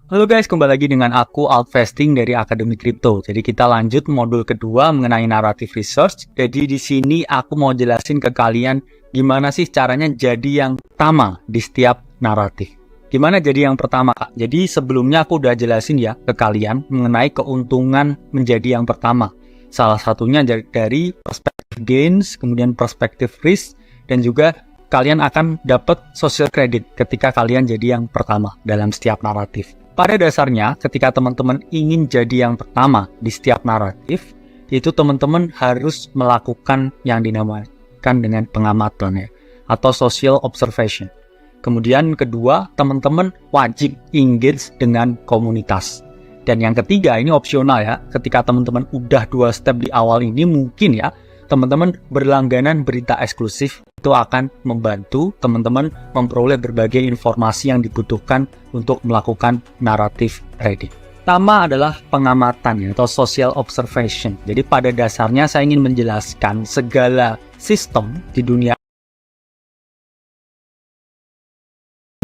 Halo guys, kembali lagi dengan aku Altvesting dari Akademi Kripto. Jadi kita lanjut modul kedua mengenai narrative research. Jadi di sini aku mau jelasin ke kalian gimana sih caranya jadi yang pertama di setiap naratif. Gimana jadi yang pertama, Kak? Jadi sebelumnya aku udah jelasin ya ke kalian mengenai keuntungan menjadi yang pertama. Salah satunya dari perspektif gains, kemudian perspektif risk, dan juga kalian akan dapat social credit ketika kalian jadi yang pertama dalam setiap naratif. Pada dasarnya, ketika teman-teman ingin jadi yang pertama di setiap naratif, itu teman-teman harus melakukan yang dinamakan dengan pengamatan ya, atau social observation. Kemudian kedua, teman-teman wajib engage dengan komunitas. Dan yang ketiga, ini opsional ya, ketika teman-teman udah 2 step di awal ini mungkin ya, teman-teman berlangganan berita eksklusif. Itu akan membantu teman-teman memperoleh berbagai informasi yang dibutuhkan untuk melakukan narrative trading. Pertama adalah pengamatan atau social observation. Jadi pada dasarnya saya ingin menjelaskan segala sistem di dunia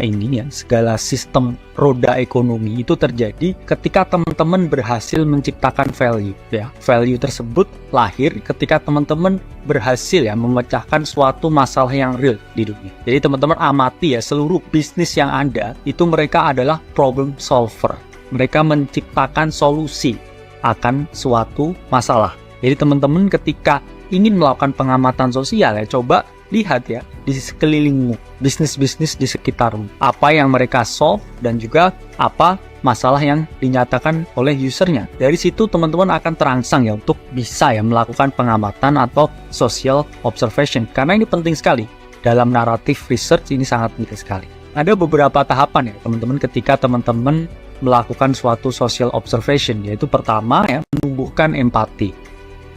ini ya, segala sistem roda ekonomi itu terjadi ketika teman-teman berhasil menciptakan value ya. Value tersebut lahir ketika teman-teman berhasil ya memecahkan suatu masalah yang real di dunia. Jadi teman-teman amati ya, seluruh bisnis yang ada itu mereka adalah problem solver. Mereka menciptakan solusi akan suatu masalah. Jadi teman-teman ketika ingin melakukan pengamatan sosial ya, coba lihat ya di sekelilingmu, bisnis-bisnis di sekitarmu, apa yang mereka solve dan juga apa masalah yang dinyatakan oleh usernya. Dari situ teman-teman akan terangsang ya untuk bisa ya melakukan pengamatan atau social observation, karena ini penting sekali dalam narrative research. Ini sangat penting sekali. Ada beberapa tahapan ya teman-teman ketika teman-teman melakukan suatu social observation, yaitu pertama ya menumbuhkan empati,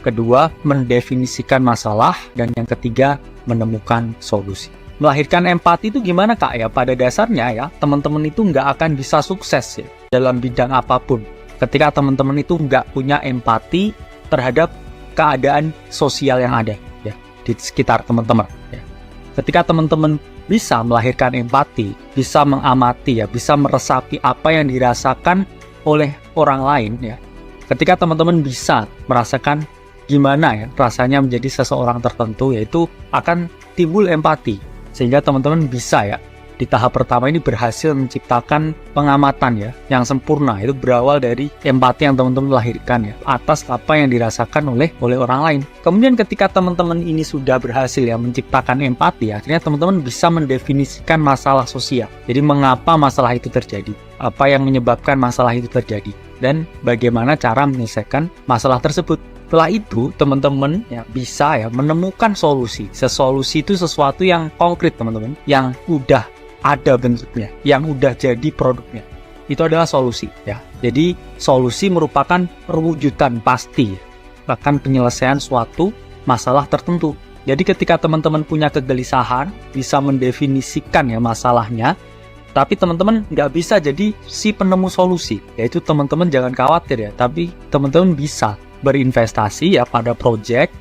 kedua mendefinisikan masalah, dan yang ketiga menemukan solusi. Melahirkan empati itu gimana Kak ya? Pada dasarnya ya teman-teman itu nggak akan bisa sukses ya dalam bidang apapun ketika teman-teman itu nggak punya empati terhadap keadaan sosial yang ada ya di sekitar teman-teman ya. Ketika teman-teman bisa melahirkan empati, bisa mengamati ya, bisa meresapi apa yang dirasakan oleh orang lain ya. Ketika teman-teman bisa merasakan gimana ya rasanya menjadi seseorang tertentu, yaitu akan timbul empati, sehingga teman-teman bisa ya di tahap pertama ini berhasil menciptakan pengamatan ya yang sempurna. Itu berawal dari empati yang teman-teman lahirkan ya atas apa yang dirasakan oleh orang lain. Kemudian ketika teman-teman ini sudah berhasil ya menciptakan empati, akhirnya teman-teman bisa mendefinisikan masalah sosial. Jadi mengapa masalah itu terjadi, apa yang menyebabkan masalah itu terjadi, dan bagaimana cara menyelesaikan masalah tersebut. Setelah itu teman-teman ya bisa ya menemukan solusi. Solusi itu sesuatu yang konkret teman-teman, yang udah ada bentuknya, yang udah jadi produknya. Itu adalah solusi ya. Jadi solusi merupakan perwujudan pasti bahkan penyelesaian suatu masalah tertentu. Jadi ketika teman-teman punya kegelisahan, bisa mendefinisikan ya masalahnya, tapi teman-teman nggak bisa jadi si penemu solusi. Yaitu teman-teman jangan khawatir ya, tapi teman-teman bisa berinvestasi ya pada project,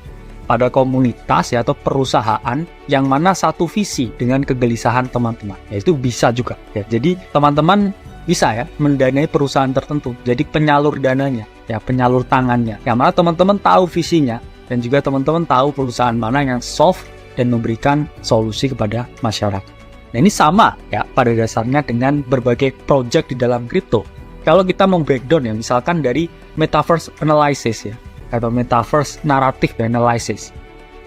pada komunitas ya atau perusahaan yang mana satu visi dengan kegelisahan teman-teman. Ya itu bisa juga ya. Jadi teman-teman bisa ya mendanai perusahaan tertentu, jadi penyalur dananya ya, penyalur tangannya, yang mana teman-teman tahu visinya dan juga teman-teman tahu perusahaan mana yang solve dan memberikan solusi kepada masyarakat. Nah ini sama ya pada dasarnya dengan berbagai project di dalam kripto. Kalau kita mau breakdown ya, misalkan dari metaverse analysis ya, atau metaverse narrative analysis.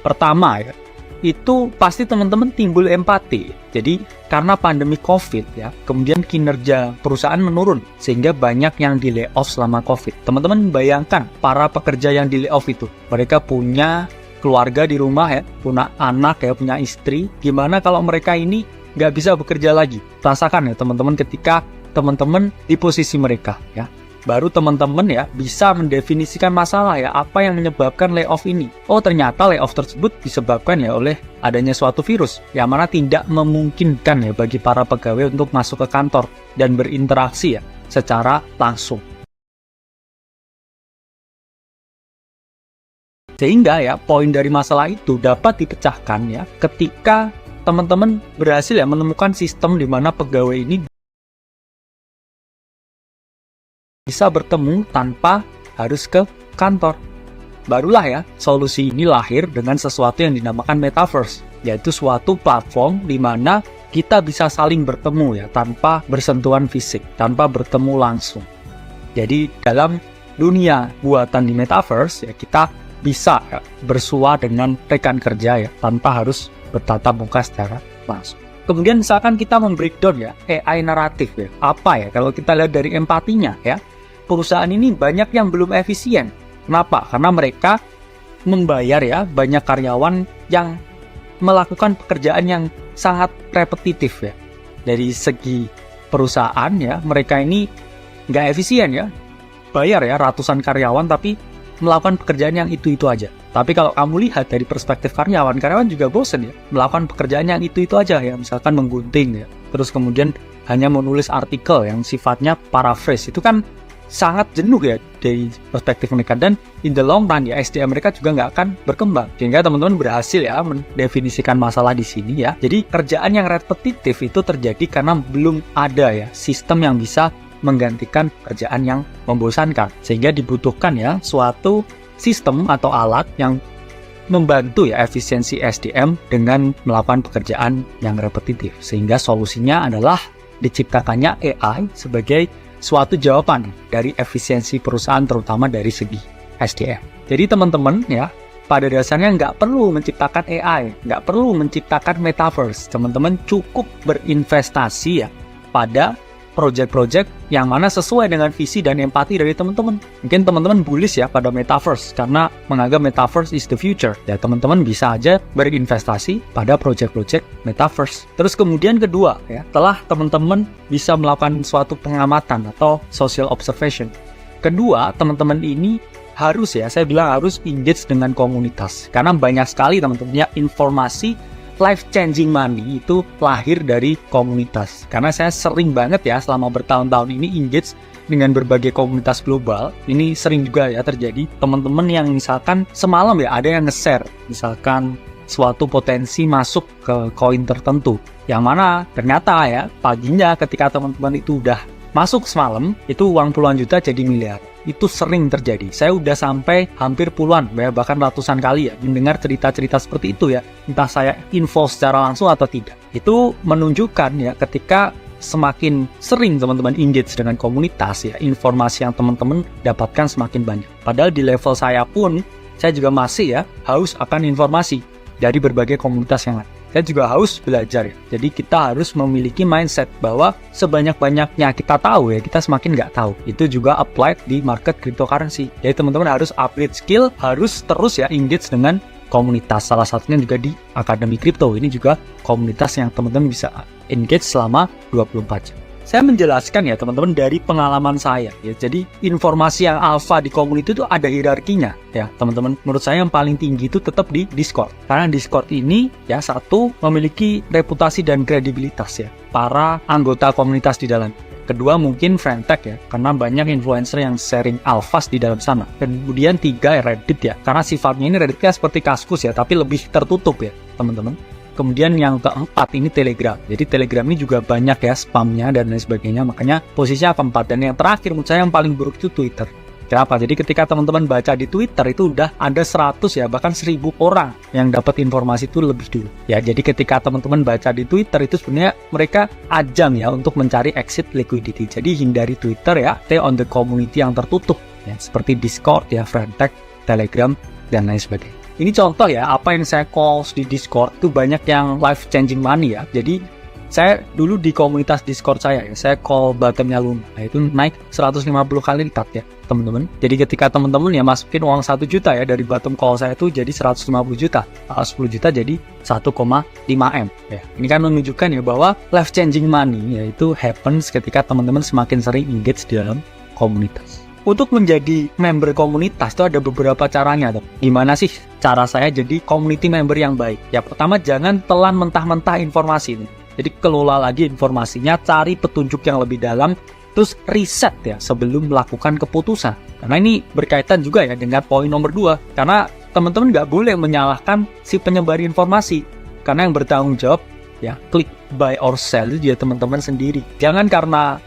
Pertama ya, itu pasti teman-teman timbul empati. Jadi karena pandemi COVID ya, kemudian kinerja perusahaan menurun sehingga banyak yang di layoff selama COVID. Teman-teman bayangkan para pekerja yang di layoff itu, mereka punya keluarga di rumah ya, punya anak ya, punya istri. Gimana kalau mereka ini nggak bisa bekerja lagi? Rasakan ya teman-teman ketika teman-teman di posisi mereka ya, baru teman-teman ya bisa mendefinisikan masalah ya, apa yang menyebabkan layoff ini. Oh ternyata layoff tersebut disebabkan ya oleh adanya suatu virus yang mana tidak memungkinkan ya bagi para pegawai untuk masuk ke kantor dan berinteraksi ya secara langsung. Sehingga ya poin dari masalah itu dapat dipecahkan ya ketika teman-teman berhasil ya menemukan sistem di mana pegawai ini bisa bertemu tanpa harus ke kantor. Barulah ya solusi ini lahir dengan sesuatu yang dinamakan metaverse, yaitu suatu platform di mana kita bisa saling bertemu ya tanpa bersentuhan fisik, tanpa bertemu langsung. Jadi dalam dunia buatan di metaverse ya kita bisa ya, bersua dengan rekan kerja ya tanpa harus bertatap muka secara langsung. Kemudian misalkan kita membreakdown ya AI naratif ya. Apa ya kalau kita lihat dari empatinya ya, perusahaan ini banyak yang belum efisien. Kenapa? Karena mereka membayar ya banyak karyawan yang melakukan pekerjaan yang sangat repetitif ya. Dari segi perusahaan ya, mereka ini nggak efisien ya. Bayar ya ratusan karyawan tapi melakukan pekerjaan yang itu-itu aja. Tapi kalau kamu lihat dari perspektif karyawan juga bosen ya. Melakukan pekerjaan yang itu-itu aja ya. Misalkan menggunting ya. Terus kemudian hanya menulis artikel yang sifatnya paraphrase. Itu kan sangat jenuh ya dari perspektif mereka, dan in the long run ya SDM mereka juga nggak akan berkembang. Sehingga teman-teman berhasil ya mendefinisikan masalah di sini ya. Jadi kerjaan yang repetitif itu terjadi karena belum ada ya sistem yang bisa menggantikan kerjaan yang membosankan. Sehingga dibutuhkan ya suatu sistem atau alat yang membantu ya efisiensi SDM dengan melakukan pekerjaan yang repetitif. Sehingga solusinya adalah diciptakannya AI sebagai suatu jawaban dari efisiensi perusahaan terutama dari segi SDM. Jadi teman-teman ya pada dasarnya nggak perlu menciptakan AI, nggak perlu menciptakan metaverse. Teman-teman cukup berinvestasi ya pada project-project yang mana sesuai dengan visi dan empati dari teman-teman. Mungkin teman-teman bullish ya pada metaverse karena menganggap metaverse is the future. Ya teman-teman bisa aja berinvestasi pada project-project metaverse. Terus kemudian kedua ya, setelah teman-teman bisa melakukan suatu pengamatan atau social observation. Kedua, teman-teman ini harus ya, saya bilang harus engage dengan komunitas. Karena banyak sekali teman-teman ya informasi life-changing money itu lahir dari komunitas. Karena saya sering banget ya selama bertahun-tahun ini engage dengan berbagai komunitas global. Ini sering juga ya terjadi teman-teman yang misalkan semalam ya ada yang nge-share misalkan suatu potensi masuk ke koin tertentu, yang mana ternyata ya paginya ketika teman-teman itu udah masuk semalam, itu uang puluhan juta jadi miliar. Itu sering terjadi. Saya udah sampai hampir puluhan, bahkan ratusan kali ya mendengar cerita-cerita seperti itu ya. Entah saya info secara langsung atau tidak. Itu menunjukkan ya ketika semakin sering teman-teman engage dengan komunitas ya, informasi yang teman-teman dapatkan semakin banyak. Padahal di level saya pun, saya juga masih ya haus akan informasi dari berbagai komunitas yang lain. Saya juga haus belajar ya. Jadi kita harus memiliki mindset bahwa sebanyak-banyaknya kita tahu ya, kita semakin nggak tahu. Itu juga applied di market cryptocurrency. Jadi teman-teman harus upgrade skill, harus terus ya engage dengan komunitas. Salah satunya juga di Akademi Kripto. Ini juga komunitas yang teman-teman bisa engage selama 24 jam. Saya menjelaskan ya teman-teman dari pengalaman saya ya. Jadi informasi yang alpha di komunitas itu ada hierarkinya ya teman-teman. Menurut saya yang paling tinggi itu tetap di Discord. Karena Discord ini ya satu memiliki reputasi dan kredibilitas ya para anggota komunitas di dalam. Kedua mungkin Friendtech ya, karena banyak influencer yang sharing alphas di dalam sana. Kemudian tiga ya Reddit ya, karena sifatnya ini Redditnya seperti Kaskus ya, tapi lebih tertutup ya teman-teman. Kemudian yang keempat ini Telegram. Jadi Telegram ini juga banyak ya spamnya dan lain sebagainya. Makanya posisinya keempat. Dan yang terakhir menurut saya yang paling buruk itu Twitter. Kenapa? Jadi ketika teman-teman baca di Twitter itu udah ada 100 ya bahkan 1000 orang yang dapat informasi itu lebih dulu. Ya jadi ketika teman-teman baca di Twitter itu sebenarnya mereka ajang ya untuk mencari exit liquidity. Jadi hindari Twitter ya, stay on the community yang tertutup ya seperti Discord ya, Friendtech, Telegram dan lain sebagainya. Ini contoh ya, apa yang saya calls di Discord itu banyak yang life changing money ya. Jadi saya dulu di komunitas Discord saya ya, saya call bottomnya Luna. Nah, itu naik 150 kali lipat ya teman-teman. Jadi ketika teman-teman ya masukin uang 1 juta ya dari bottom call saya itu jadi 150 juta. 10 juta jadi 1,5M ya. Ini kan menunjukkan ya bahwa life changing money yaitu happens ketika teman-teman semakin sering engage di dalam komunitas. Untuk menjadi member komunitas itu ada beberapa caranya tuh. Gimana sih cara saya jadi community member yang baik? Ya pertama jangan telan mentah-mentah informasi ini. Jadi kelola lagi informasinya, cari petunjuk yang lebih dalam, terus riset ya sebelum melakukan keputusan. Karena ini berkaitan juga ya dengan poin nomor 2. Karena teman-teman nggak boleh menyalahkan si penyebar informasi. Karena yang bertanggung jawab ya klik buy or sell itu ya teman-teman sendiri. Jangan karena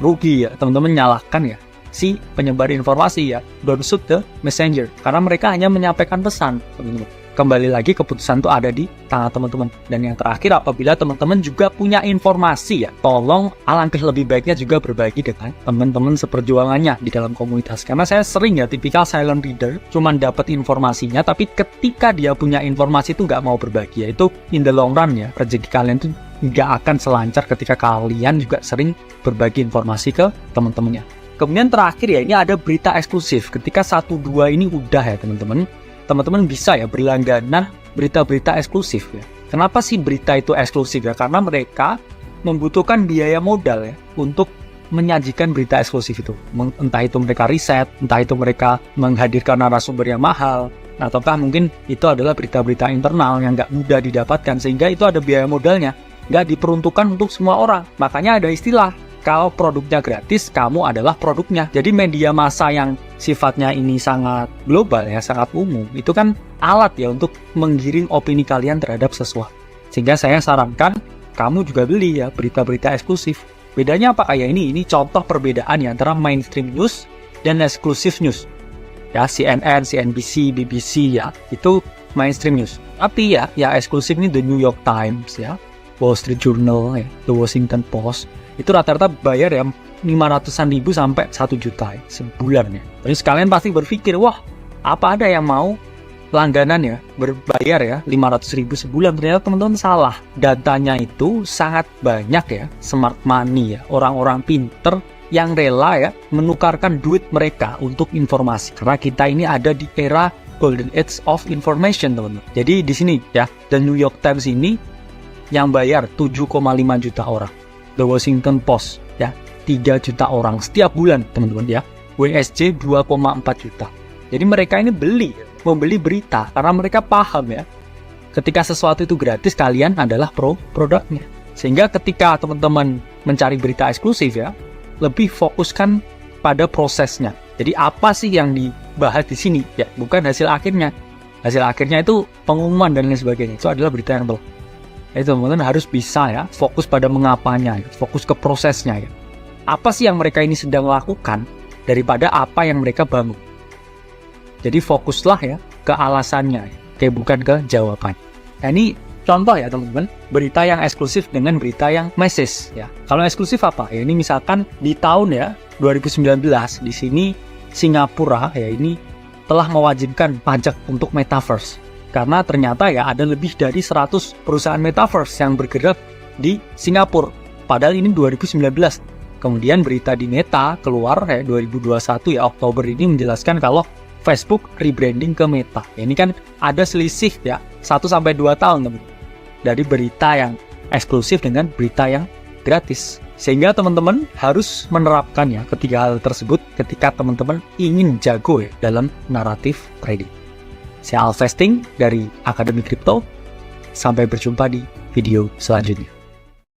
rugi ya teman-teman nyalahkan ya si penyebar informasi ya. Don't shoot the messenger. Karena mereka hanya menyampaikan pesan, teman-teman. Kembali lagi keputusan itu ada di tangan teman-teman. Dan yang terakhir, apabila teman-teman juga punya informasi ya, tolong alangkah lebih baiknya juga berbagi dengan teman-teman seperjuangannya di dalam komunitas. Karena saya sering ya tipikal silent reader, cuman dapat informasinya, tapi ketika dia punya informasi itu nggak mau berbagi. Yaitu in the long run ya, rezeki kalian tuh nggak akan selancar ketika kalian juga sering berbagi informasi ke teman-temannya. Kemudian terakhir ya, ini ada berita eksklusif. Ketika 1-2 ini udah ya teman-teman, teman-teman bisa ya berlangganan berita-berita eksklusif ya. Kenapa sih berita itu eksklusif ya? Karena mereka membutuhkan biaya modal ya untuk menyajikan berita eksklusif itu. Entah itu mereka riset, entah itu mereka menghadirkan narasumber yang mahal, ataukah mungkin itu adalah berita-berita internal yang nggak mudah didapatkan, sehingga itu ada biaya modalnya, nggak diperuntukkan untuk semua orang. Makanya ada istilah, kalau produknya gratis, kamu adalah produknya. Jadi media massa yang sifatnya ini sangat global ya, sangat umum, itu kan alat ya untuk menggiring opini kalian terhadap sesuatu. Sehingga saya sarankan kamu juga beli ya berita-berita eksklusif. Bedanya apa kayak ini? Ini contoh perbedaan ya antara mainstream news dan exclusive news. Ya, CNN, CNBC, BBC ya, itu mainstream news. Tapi ya eksklusif ini The New York Times ya, Wall Street Journal ya, The Washington Post. Itu rata-rata bayar ya 500-an ribu sampai 1 juta ya, sebulan ya. Terus kalian pasti berpikir, wah apa ada yang mau langganan ya berbayar ya 500 ribu sebulan? Ternyata teman-teman salah. Datanya itu sangat banyak ya, smart money ya, orang-orang pinter yang rela ya menukarkan duit mereka untuk informasi. Karena kita ini ada di era golden age of information teman-teman. Jadi di sini ya, The New York Times ini yang bayar 7,5 juta orang. The Washington Post ya 3 juta orang setiap bulan teman-teman ya. WSJ 2,4 juta. Jadi mereka ini membeli berita karena mereka paham ya, ketika sesuatu itu gratis, kalian adalah produknya. Sehingga ketika teman-teman mencari berita eksklusif ya, lebih fokuskan pada prosesnya. Jadi apa sih yang dibahas di sini ya, bukan hasil akhirnya. Hasil akhirnya itu pengumuman dan lain sebagainya. Itu adalah berita yang itu teman-teman harus bisa ya fokus pada mengapanya ya, fokus ke prosesnya ya. Apa sih yang mereka ini sedang lakukan daripada apa yang mereka bangun. Jadi fokuslah ya ke alasannya ya, bukan ke jawabannya. Nah, ini contoh ya teman-teman, berita yang eksklusif dengan berita yang message ya. Kalau eksklusif apa? Ya ini misalkan di tahun ya 2019 di sini Singapura ya ini telah mewajibkan pajak untuk metaverse. Karena ternyata ya ada lebih dari 100 perusahaan metaverse yang bergerak di Singapura. Padahal ini 2019. Kemudian berita di Meta keluar ya 2021 ya Oktober ini menjelaskan kalau Facebook rebranding ke Meta. Ini kan ada selisih ya 1-2 tahun teman. Dari berita yang eksklusif dengan berita yang gratis. Sehingga teman-teman harus menerapkan ya ketiga hal tersebut ketika teman-teman ingin jago ya dalam naratif trading. Saya Alvesting dari Akademi Kripto. Sampai berjumpa di video selanjutnya.